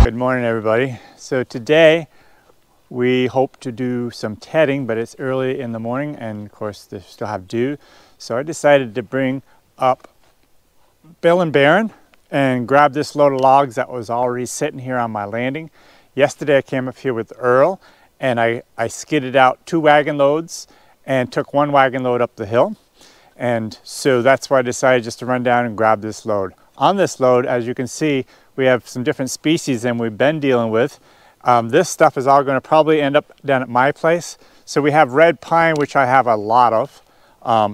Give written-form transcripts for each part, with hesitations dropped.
Good morning, everybody. So today we hope to do some tedding, but it's early in the morning and of course they still have dew. So I decided to bring up Bill and Baron and grab this load of logs that was already sitting here on my landing. Yesterday I came up here with Earl and I skidded out 2 wagon loads and took 1 wagon load up the hill. And so that's why I decided just to run down and grab this load. On this load, as you can see, we have some different species than we've been dealing with. This stuff is all going to probably end up down at my place. So we have red pine, which I have a lot of,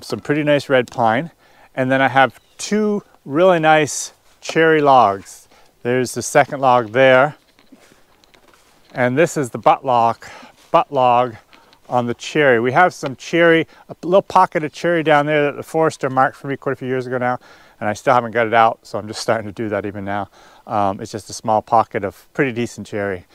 some pretty nice red pine. And then I have 2 really nice cherry logs. There's the second log there. And this is the butt log on the cherry. We have some cherry, a little pocket of cherry down there that the forester marked for me quite a few years ago now. And I still haven't got it out, so I'm just starting to do that even now. It's just a small pocket of pretty decent cherry.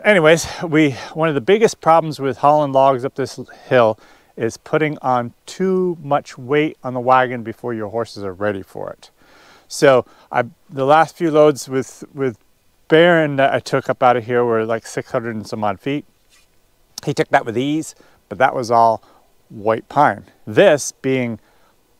Anyways, one of the biggest problems with hauling logs up this hill is putting on too much weight on the wagon before your horses are ready for it. So the last few loads with Baron that I took up out of here were like 600 and some odd feet. He took that with ease, but that was all white pine. This being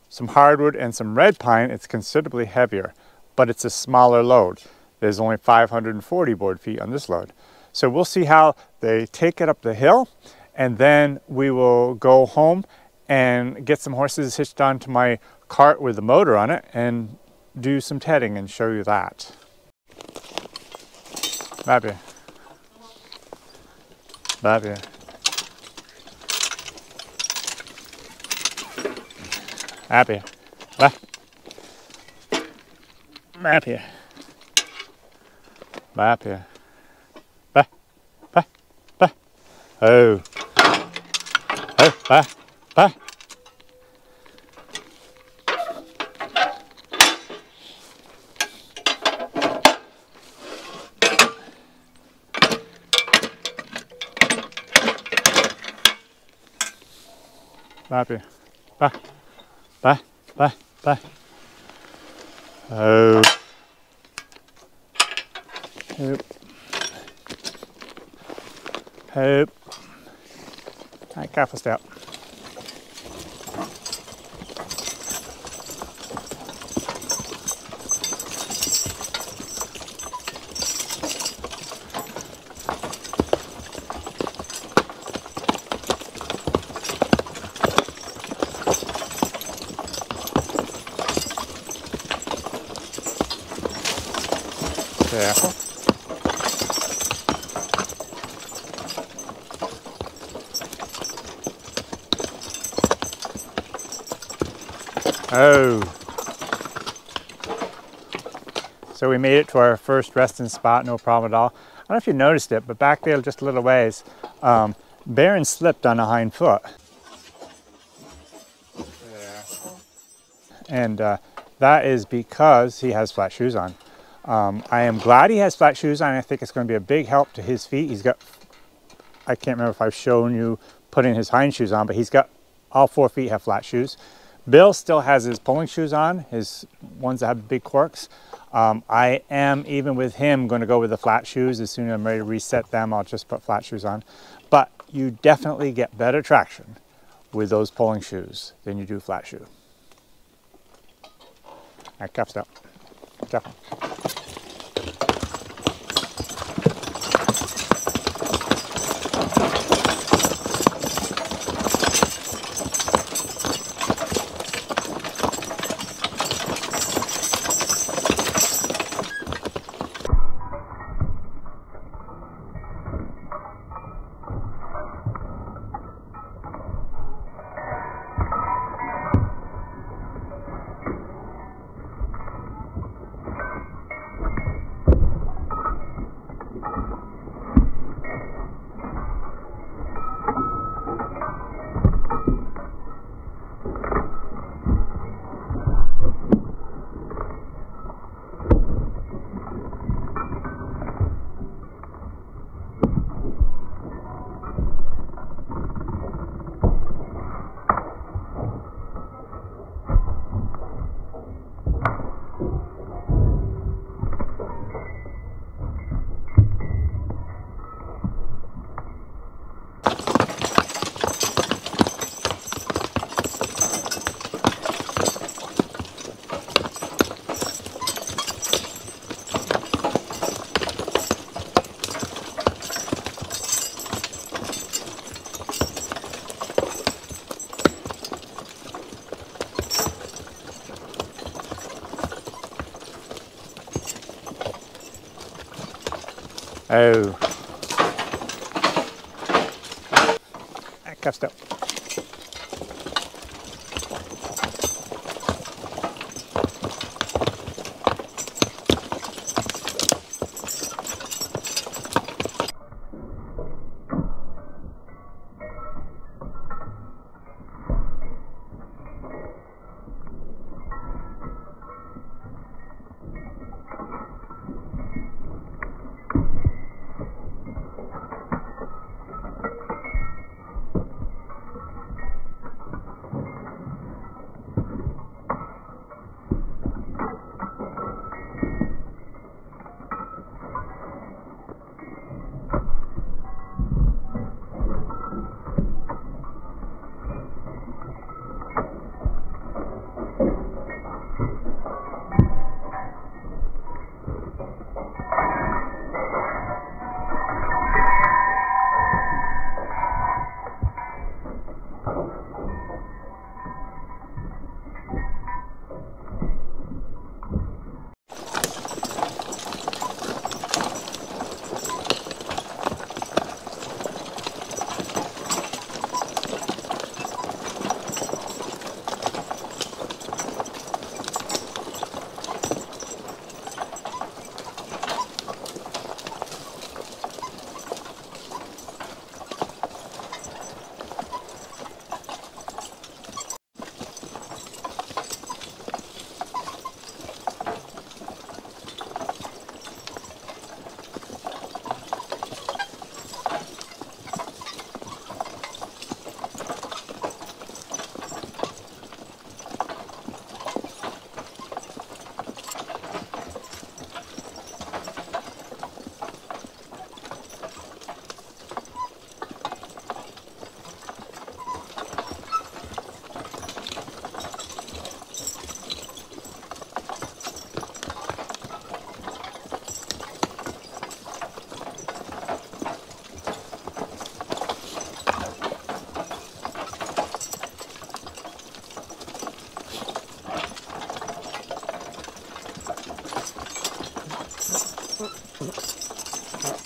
some hardwood and some red pine, it's considerably heavier, but it's a smaller load. There's only 540 board feet on this load. So we'll see how they take it up the hill, and then we will go home and get some horses hitched onto my cart with the motor on it and do some tedding and show you that. Back here. Back here. Up here. Back. Up here. Back here. Back. Back. Back. Oh. Oh. Back. Back. Back here. Back. Back, back, back. Oh. Hoop. Hoop. Right, careful step. Careful. Oh. So we made it to our first resting spot, no problem at all. I don't know if you noticed it, but back there just a little ways, Baron slipped on a hind foot. Yeah. And that is because he has flat shoes on. I am glad he has flat shoes on. I think it's going to be a big help to his feet. He's got, I can't remember if I've shown you putting his hind shoes on, but he's got, all 4 feet have flat shoes. Bill still has his pulling shoes on, his ones that have big corks. I am, even with him, going to go with the flat shoes. As soon as I'm ready to reset them, I'll just put flat shoes on. But you definitely get better traction with those pulling shoes than you do flat shoe. All right, cuffs up. definitely. Oh, that cuffed up.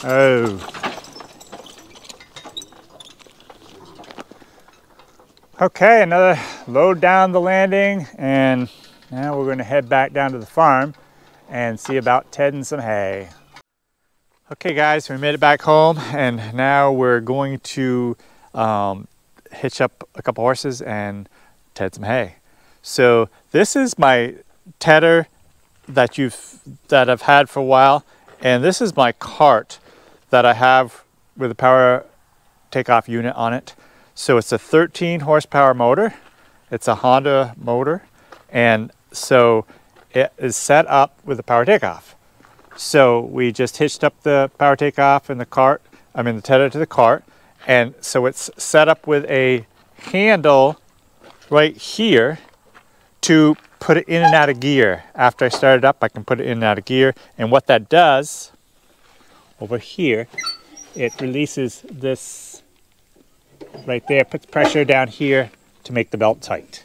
Oh. Okay, another load down the landing, and now we're going to head back down to the farm and see about tedding some hay. Okay guys, we made it back home, and now we're going to hitch up a couple horses and ted some hay. So this is my tedder that I've had for a while, and this is my cart that I have with a power takeoff unit on it. So it's a 13 horsepower motor. It's a Honda motor, and so it is set up with a power takeoff. So we just hitched up the power takeoff and the cart, the tedder to the cart, and so it's set up with a handle right here to put it in and out of gear. After I start it up, I can put it in and out of gear. And what that does, over here, it releases this right there, puts pressure down here to make the belt tight.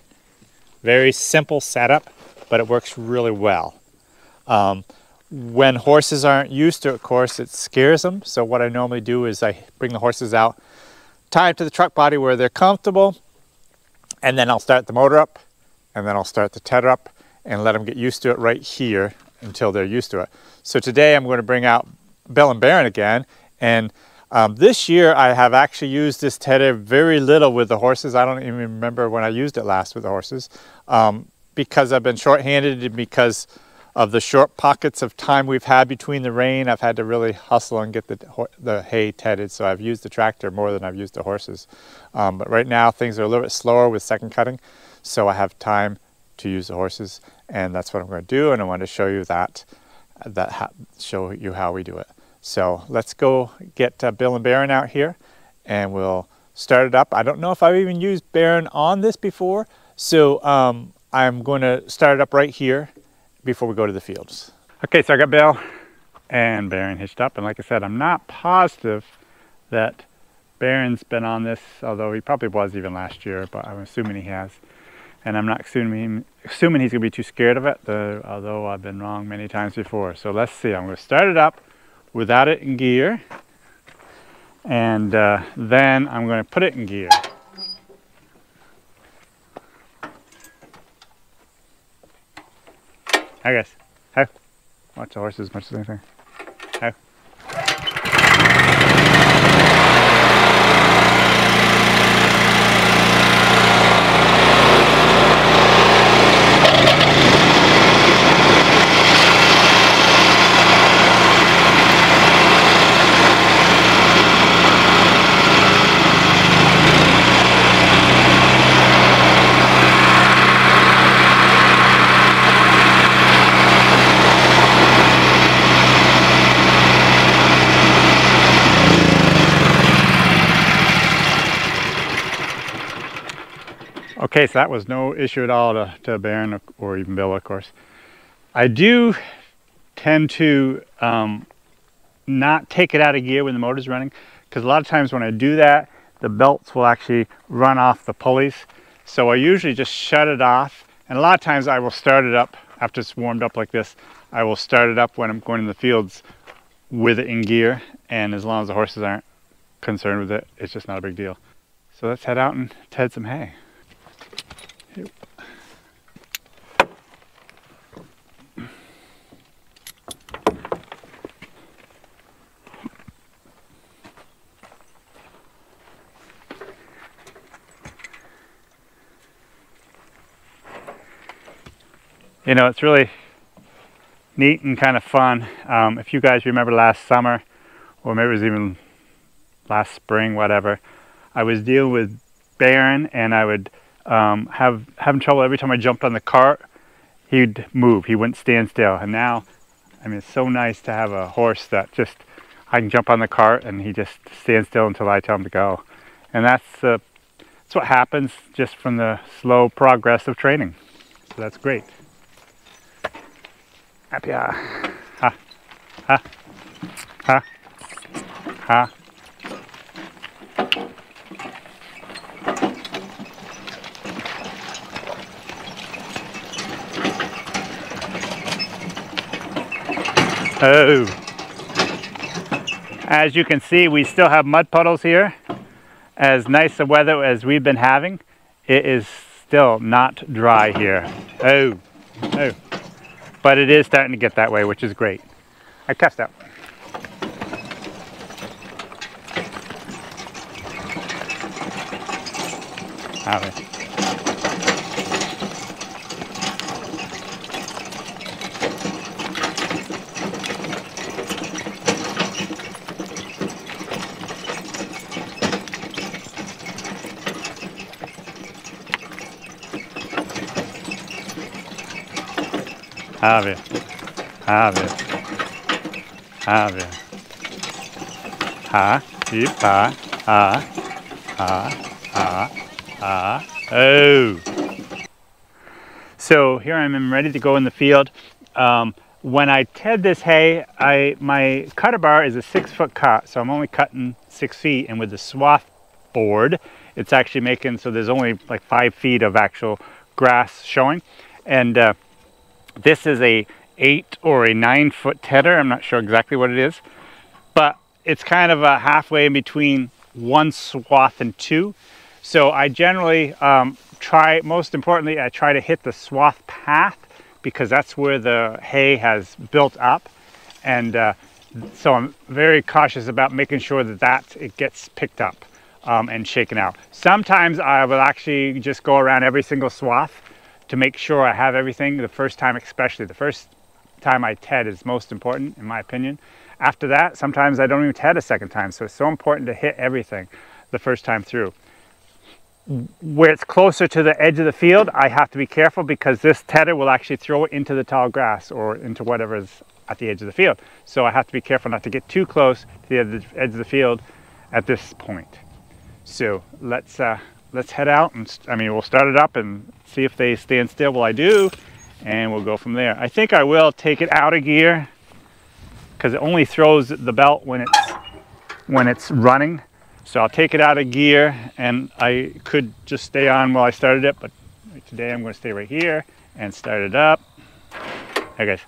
Very simple setup, but it works really well. When horses aren't used to it, of course, it scares them. So what I normally do is I bring the horses out, tie them to the truck body where they're comfortable, and then I'll start the motor up, and then I'll start the tether up, and let them get used to it right here until they're used to it. So today I'm going to bring out Bell and Baron again, and this year I have actually used this tether very little with the horses. I don't even remember when I used it last with the horses, because I've been short-handed and because of the short pockets of time we've had between the rain. I've had to really hustle and get the hay tedded, so I've used the tractor more than I've used the horses. But right now things are a little bit slower with second cutting, so I have time to use the horses, and that's what I'm going to do, and I want to show you show you how we do it. So let's go get Bill and Baron out here, and we'll start it up. I don't know if I've even used Baron on this before, so I'm going to start it up right here before we go to the fields. Okay, so I got Bill and Baron hitched up, and like I said, I'm not positive that Baron's been on this, although he probably was even last year, but I'm assuming he has. And I'm not assuming he's going to be too scared of it, although I've been wrong many times before. So let's see, I'm going to start it up without it in gear, and then I'm going to put it in gear. Hi guys. Hi. Watch the horses as much as anything. Hi. Okay, so that was no issue at all to Baron or even Bill, of course. I do tend to not take it out of gear when the motor's running, because a lot of times when I do that, the belts will actually run off the pulleys. So I usually just shut it off, and a lot of times I will start it up after it's warmed up like this. I will start it up when I'm going in the fields with it in gear, and as long as the horses aren't concerned with it, it's just not a big deal. So let's head out and ted some hay. You know, it's really neat and kind of fun. If you guys remember last summer, or maybe it was even last spring, whatever, I was dealing with Baron, and I would having trouble every time I jumped on the cart. He'd move, he wouldn't stand still. And now, I mean, it's so nice to have a horse that just, I can jump on the cart and he just stands still until I tell him to go. And that's what happens just from the slow progress of training. So that's great. Happy, ha, ha, ha, ha. Oh, as you can see, we still have mud puddles here. As nice a weather as we've been having, it is still not dry here. Oh, oh. But it is starting to get that way, which is great. I cussed out. Okay. Have it, have it, have it. Ha, yip, ha, ha, ha, ha, ha. Oh. So here I am ready to go in the field. When I ted this hay, my cutter bar is a 6-foot cut, so I'm only cutting 6 feet, and with the swath board, it's actually making so there's only like 5 feet of actual grass showing. And this is a 8 or a 9-foot tedder. I'm not sure exactly what it is, but it's kind of a halfway in between one swath and two. So I generally most importantly, I try to hit the swath path, because that's where the hay has built up. And so I'm very cautious about making sure that it gets picked up and shaken out. Sometimes I will actually just go around every single swath to make sure I have everything the first time, especially. The first time I ted is most important, in my opinion. After that, sometimes I don't even ted a second time. So it's so important to hit everything the first time through. Where it's closer to the edge of the field, I have to be careful, because this tedder will actually throw it into the tall grass or into whatever is at the edge of the field. So I have to be careful not to get too close to the edge of the field at this point. So let's head out, and we'll start it up and see if they stand still while I do, and we'll go from there. I think I will take it out of gear, because it only throws the belt when it's running. So I'll take it out of gear, and I could just stay on while I started it, but today I'm going to stay right here and start it up. Hey guys.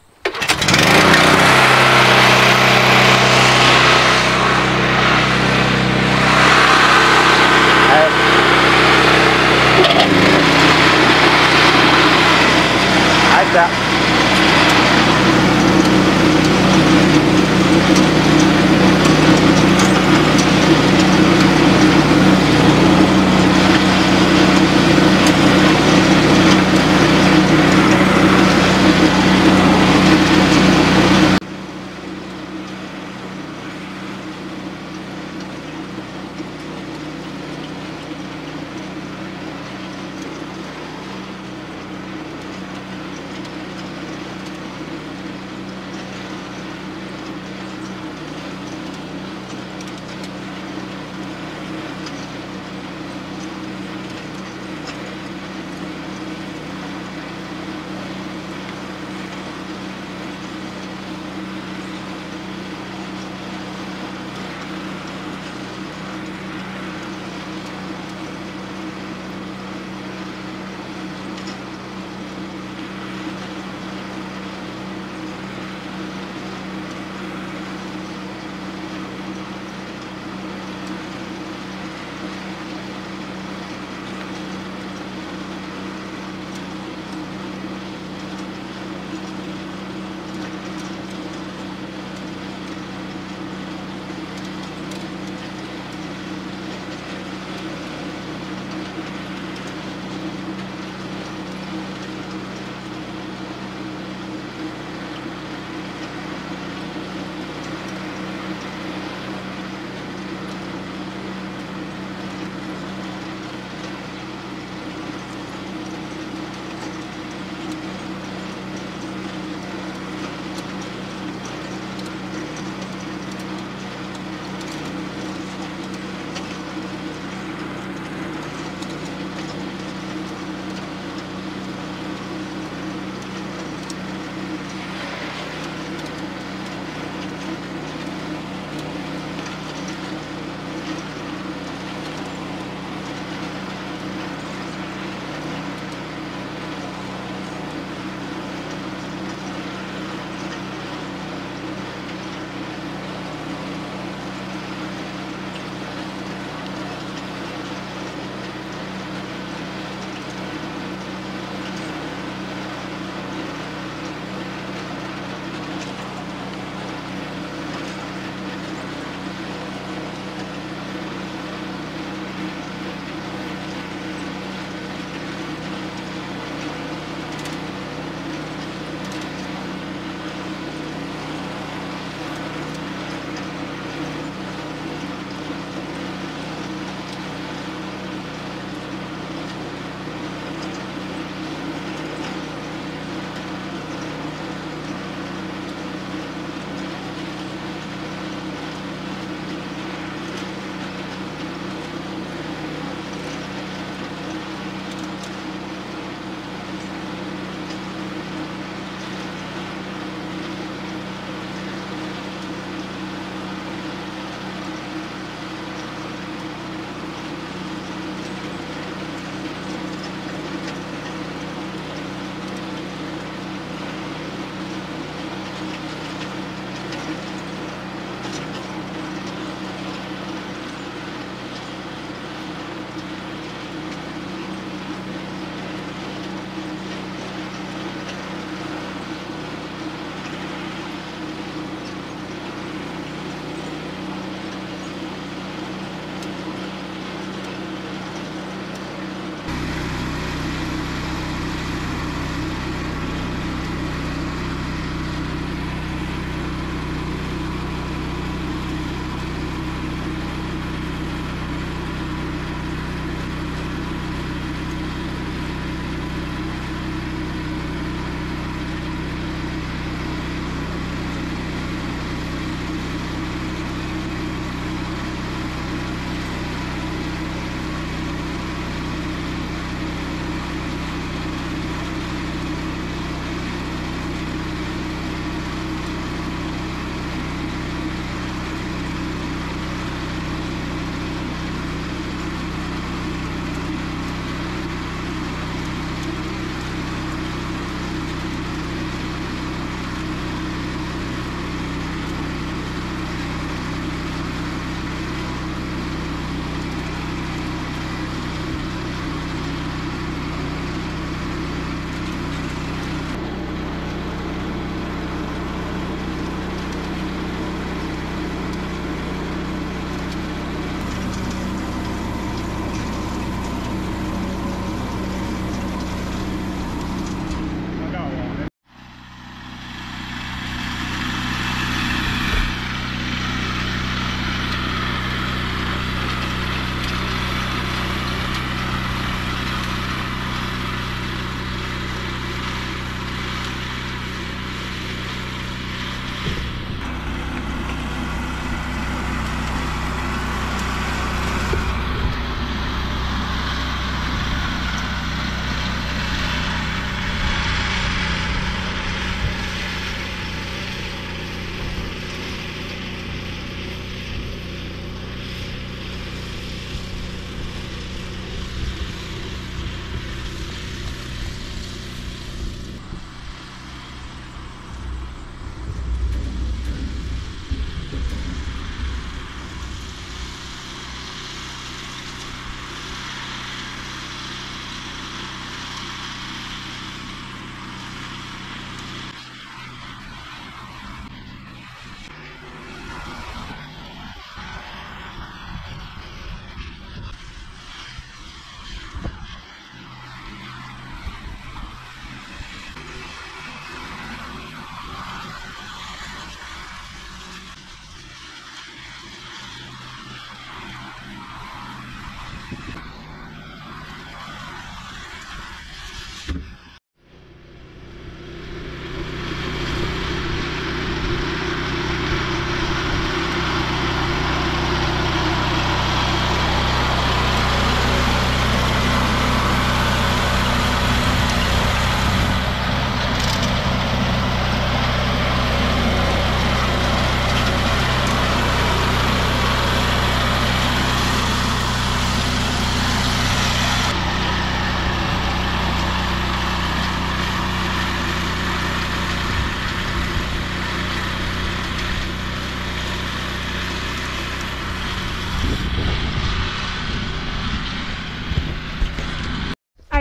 Like that.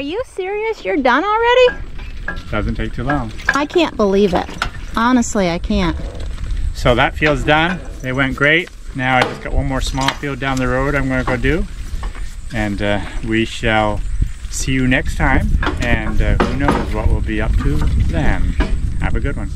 are you serious? You're done already? Doesn't take too long. I can't believe it. Honestly, I can't. So that field's done. They went great. Now I just got one more small field down the road I'm going to go do. And we shall see you next time. And who knows what we'll be up to then. Have a good one.